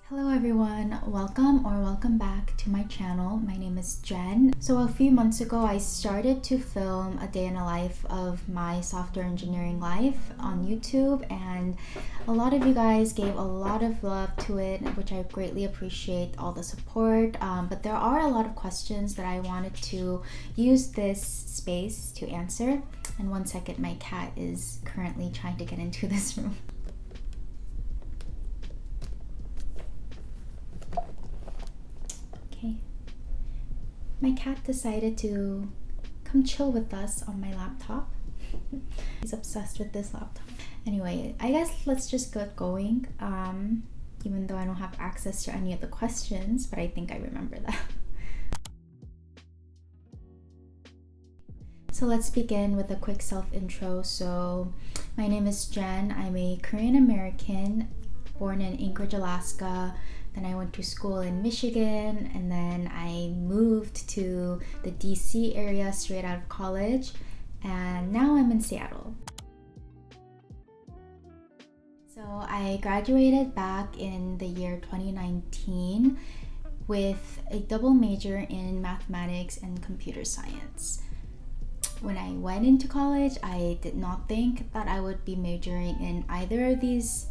Hello everyone, welcome back to my channel. My name is Jen. So a few months ago I started to film a day in the life of my software engineering life on YouTube, and a lot of you guys gave a lot of love to it, which I greatly appreciate all the support. But there are a lot of questions that I wanted to use this space to answer. And one second, my cat is currently trying to get into this room. Okay. My cat decided to come chill with us on my laptop. He's obsessed with this laptop. Anyway, I guess let's just get going. Even though I don't have access to any of the questions, but I think I remember that. So let's begin with a quick self-intro. So my name is Jen. I'm a Korean American born in Anchorage, Alaska. Then I went to school in Michigan, and then I moved to the DC area straight out of college, and now I'm in Seattle. So I graduated back in the year 2019 with a double major in mathematics and computer science. When I went into college, I did not think that I would be majoring in either of these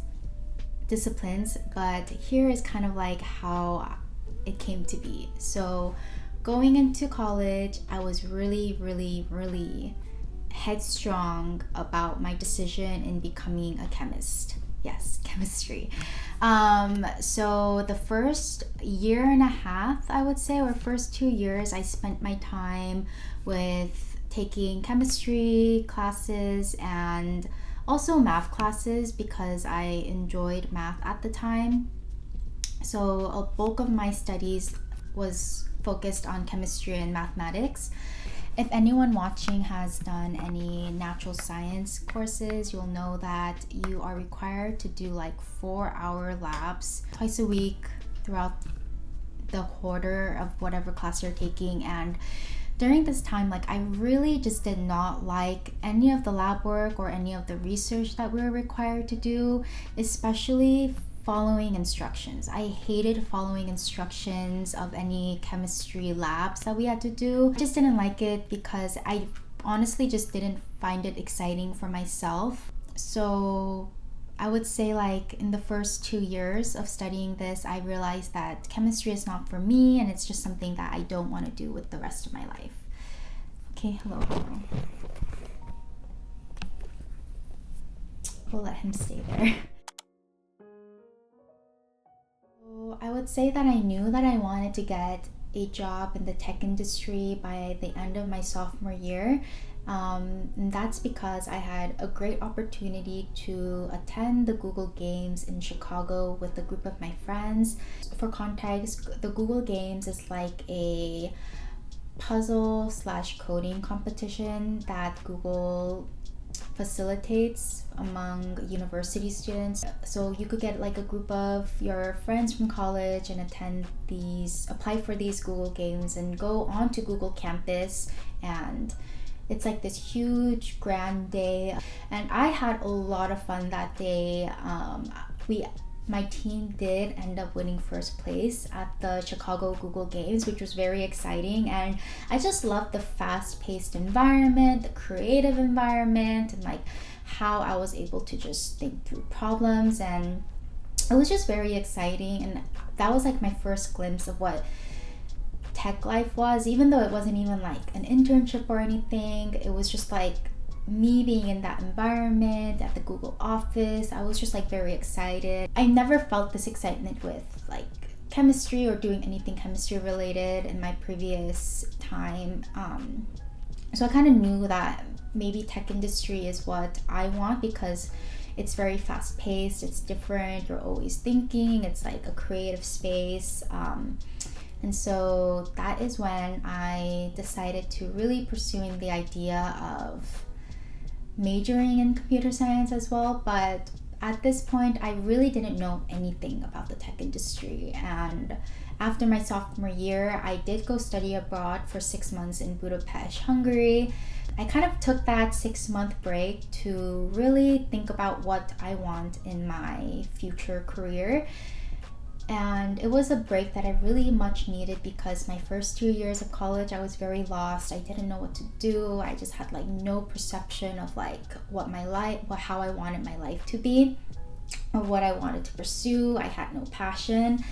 disciplines, but here is kind of like how it came to be. So going into college, I was really headstrong about my decision in becoming a chemist. Yes, chemistry. So the first year and a half, I would say, or first 2 years, I spent my time with taking chemistry classes and also math classes because I enjoyed math at the time. So a bulk of my studies was focused on chemistry and mathematics. If anyone watching has done any natural science courses, you'll know that you are required to do like 4-hour labs twice a week throughout the quarter of whatever class you're taking. And during this time, I really just did not like any of the lab work or any of the research that we were required to do, especially following instructions. I hated following instructions of any chemistry labs that we had to do. I just didn't like it because I honestly just didn't find it exciting for myself. So I would say in the first 2 years of studying this, I realized that chemistry is not for me, and it's just something that I don't want to do with the rest of my life. Okay, hello. We'll let him stay there. So I would say that I knew that I wanted to get a job in the tech industry by the end of my sophomore year. And that's because I had a great opportunity to attend the Google Games in Chicago with a group of my friends. For context, the Google Games is like a puzzle/coding competition that Google facilitates among university students. So you could get a group of your friends from college and apply for these Google Games and go on to Google campus, and it's this huge grand day. And I had a lot of fun that day. My team did end up winning first place at the Chicago Google Games, which was very exciting. And I just loved the fast-paced environment, the creative environment, and how I was able to just think through problems. And it was just very exciting. And that was my first glimpse of what tech life was, even though it wasn't even an internship or anything. It was just me being in that environment at the Google office. I was just very excited. I never felt this excitement with chemistry or doing anything chemistry related in my previous time. So I kind of knew that maybe tech industry is what I want because it's very fast paced, it's different, you're always thinking, it's a creative space. And so that is when I decided to really pursuing the idea of majoring in computer science as well. But at this point, I really didn't know anything about the tech industry. And after my sophomore year, I did go study abroad for 6 months in Budapest, Hungary. I kind of took that 6-month break to really think about what I want in my future career. And it was a break that I really much needed because my first 2 years of college, I was very lost. I didn't know what to do. I just had like no perception of like how I wanted my life to be or what I wanted to pursue. I had no passion.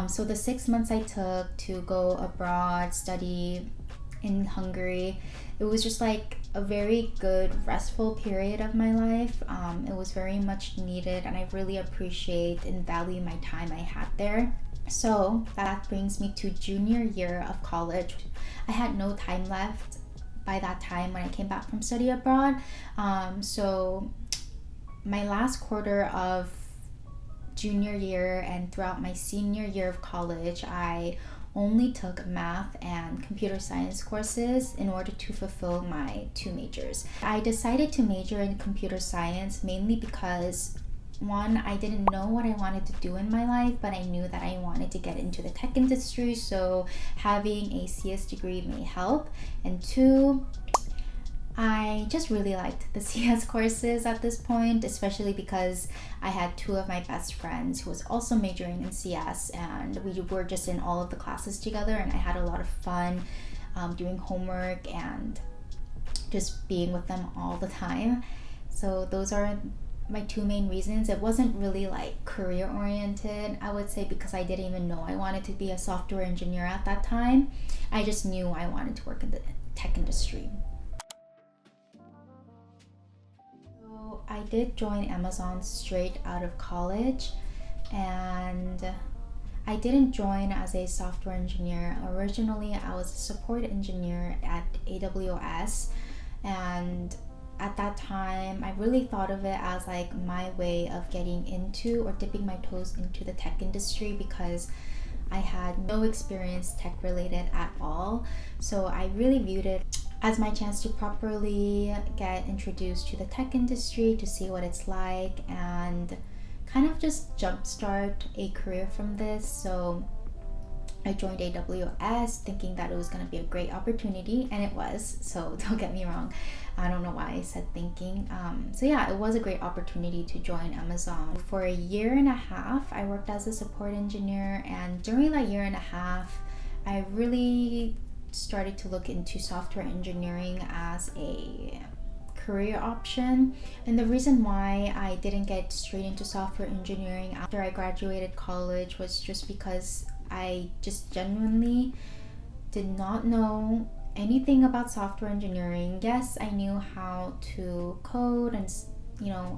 So the 6 months I took to go abroad, study in Hungary, it was just like a very good restful period of my life. It was very much needed, and I really appreciate and value my time I had there. So that brings me to junior year of college. I had no time left by that time when I came back from study abroad. So my last quarter of junior year and throughout my senior year of college, I only took math and computer science courses in order to fulfill my two majors. I decided to major in computer science mainly because one, I didn't know what I wanted to do in my life, but I knew that I wanted to get into the tech industry, so having a CS degree may help. And two, I just really liked the CS courses at this point, especially because I had two of my best friends who was also majoring in CS, and we were just in all of the classes together, and I had a lot of fun doing homework and just being with them all the time. So those are my two main reasons. It wasn't really like career oriented, I would say, because I didn't even know I wanted to be a software engineer at that time. I just knew I wanted to work in the tech industry. I did join Amazon straight out of college, and I didn't join as a software engineer. Originally, I was a support engineer at AWS, and at that time, I really thought of it as like my way of getting into or dipping my toes into the tech industry because I had no experience tech related at all. So I really viewed it as my chance to properly get introduced to the tech industry, to see what it's like, and kind of just jumpstart a career from this. So I joined AWS thinking that it was going to be a great opportunity, and it was. So don't get me wrong, I don't know why I said thinking. So yeah, it was a great opportunity to join Amazon. For a year and a half, I worked as a support engineer, and during that year and a half, I really started to look into software engineering as a career option. And the reason why I didn't get straight into software engineering after I graduated college was just because I just genuinely did not know anything about software engineering. Yes, I knew how to code, and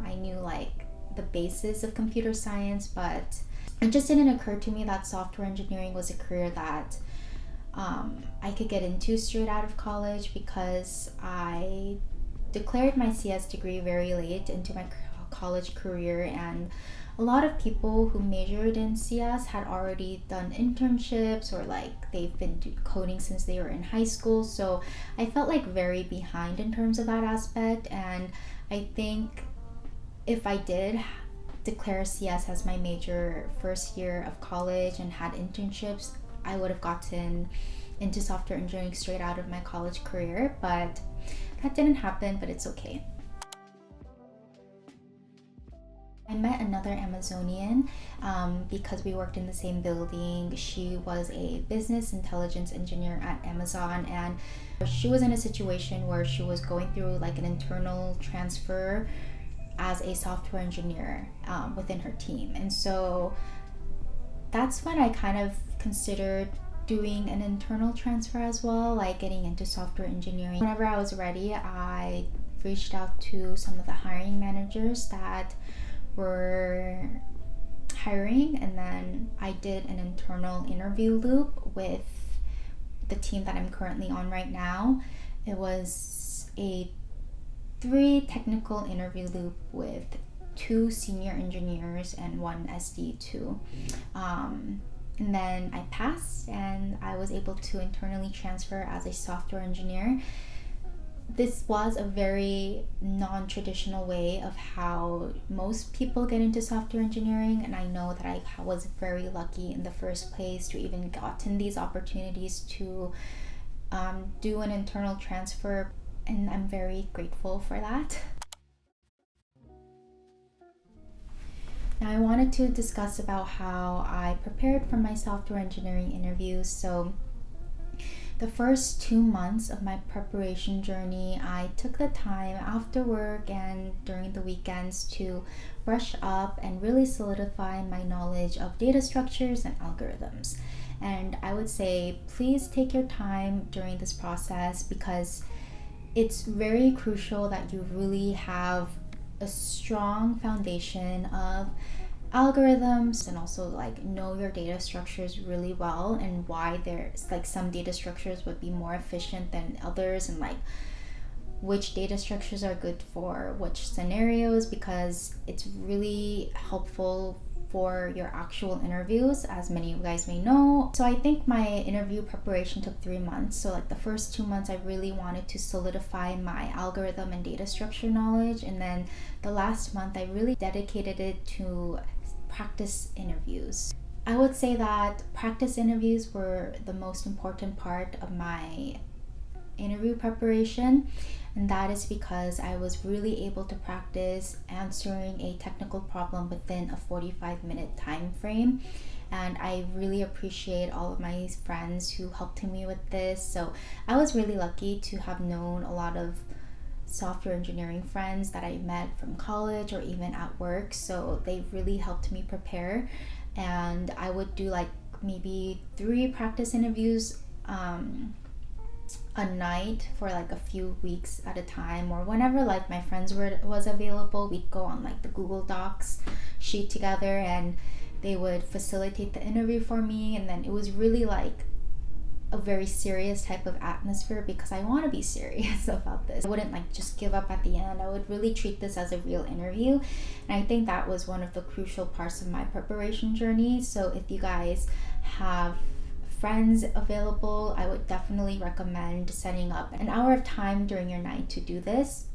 I knew like the basis of computer science, but it just didn't occur to me that software engineering was a career that I could get into straight out of college, because I declared my CS degree very late into my college career, and a lot of people who majored in CS had already done internships, or like they've been coding since they were in high school. So I felt like very behind in terms of that aspect, and I think if I did declare CS as my major first year of college and had internships, I would have gotten into software engineering straight out of my college career, but that didn't happen, but it's okay. I met another Amazonian because we worked in the same building. She was a business intelligence engineer at Amazon, and she was in a situation where she was going through like an internal transfer as a software engineer within her team. And so that's when I kind of considered doing an internal transfer as well, like getting into software engineering. Whenever I was ready, I reached out to some of the hiring managers that were hiring, and then I did an internal interview loop with the team that I'm currently on right now. It was a 3 technical interview loop with 2 senior engineers and 1 SD2. And then I passed, and I was able to internally transfer as a software engineer. This was a very non-traditional way of how most people get into software engineering, and I know that I was very lucky in the first place to even gotten these opportunities to do an internal transfer, and I'm very grateful for that. Now I wanted to discuss about how I prepared for my software engineering interviews. So the first 2 months of my preparation journey, I took the time after work and during the weekends to brush up and really solidify my knowledge of data structures and algorithms. And I would say, please take your time during this process because it's very crucial that you really have a strong foundation of algorithms and also like know your data structures really well and why there's like some data structures would be more efficient than others and like which data structures are good for which scenarios, because it's really helpful for your actual interviews, as many of you guys may know. So I think my interview preparation took 3 months. So like the first 2 months I really wanted to solidify my algorithm and data structure knowledge, and then the last month I really dedicated it to practice interviews. I would say that practice interviews were the most important part of my interview preparation, and that is because I was really able to practice answering a technical problem within a 45-minute time frame. And I really appreciate all of my friends who helped me with this. So I was really lucky to have known a lot of software engineering friends that I met from college or even at work. So they really helped me prepare. And I would do like maybe 3 practice interviews a night for like a few weeks at a time, or whenever like my friends was available. We'd go on like the Google Docs sheet together and they would facilitate the interview for me. And then it was really like a very serious type of atmosphere because I want to be serious about this. I wouldn't like just give up at the end. I would really treat this as a real interview, and I think that was one of the crucial parts of my preparation journey. So if you guys have friends available, I would definitely recommend setting up an hour of time during your night to do this.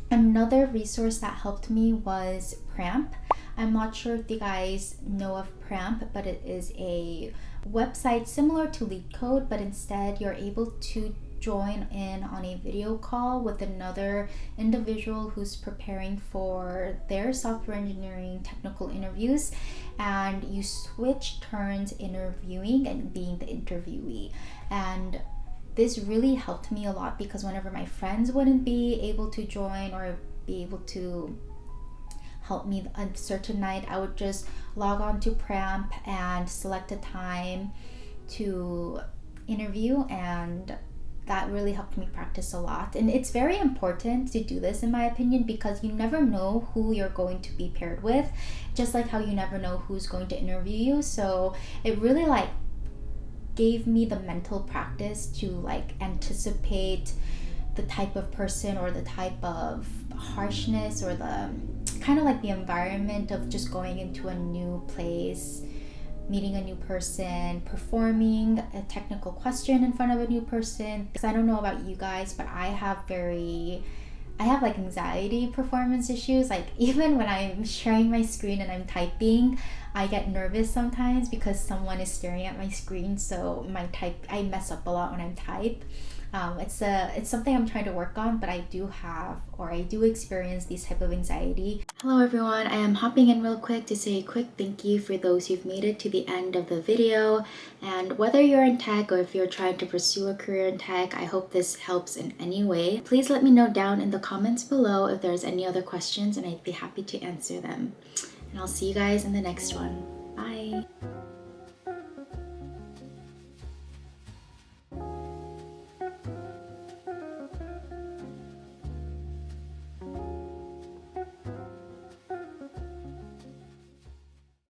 Another resource that helped me was Pramp. I'm not sure if you guys know of Pramp, but it is a website similar to LeetCode, but instead you're able to join in on a video call with another individual who's preparing for their software engineering technical interviews, and you switch turns interviewing and being the interviewee. And this really helped me a lot because whenever my friends wouldn't be able to join or be able to help me a certain night, I would just log on to Pramp and select a time to interview, and that really helped me practice a lot. And it's very important to do this in my opinion because you never know who you're going to be paired with, just like how you never know who's going to interview you. So it really like gave me the mental practice to like anticipate the type of person or the type of harshness or the kind of like the environment of just going into a new place, meeting a new person, performing a technical question in front of a new person. Because I don't know about you guys, but I have like anxiety performance issues. Like even when I'm sharing my screen and I'm typing, I get nervous sometimes because someone is staring at my screen. So I mess up a lot when I type. It's something I'm trying to work on, but I do experience these type of anxiety. Hello everyone, I am hopping in real quick to say a quick thank you for those who've made it to the end of the video. And whether you're in tech or if you're trying to pursue a career in tech, I hope this helps in any way. Please let me know down in the comments below if there's any other questions and I'd be happy to answer them. And I'll see you guys in the next one. Bye!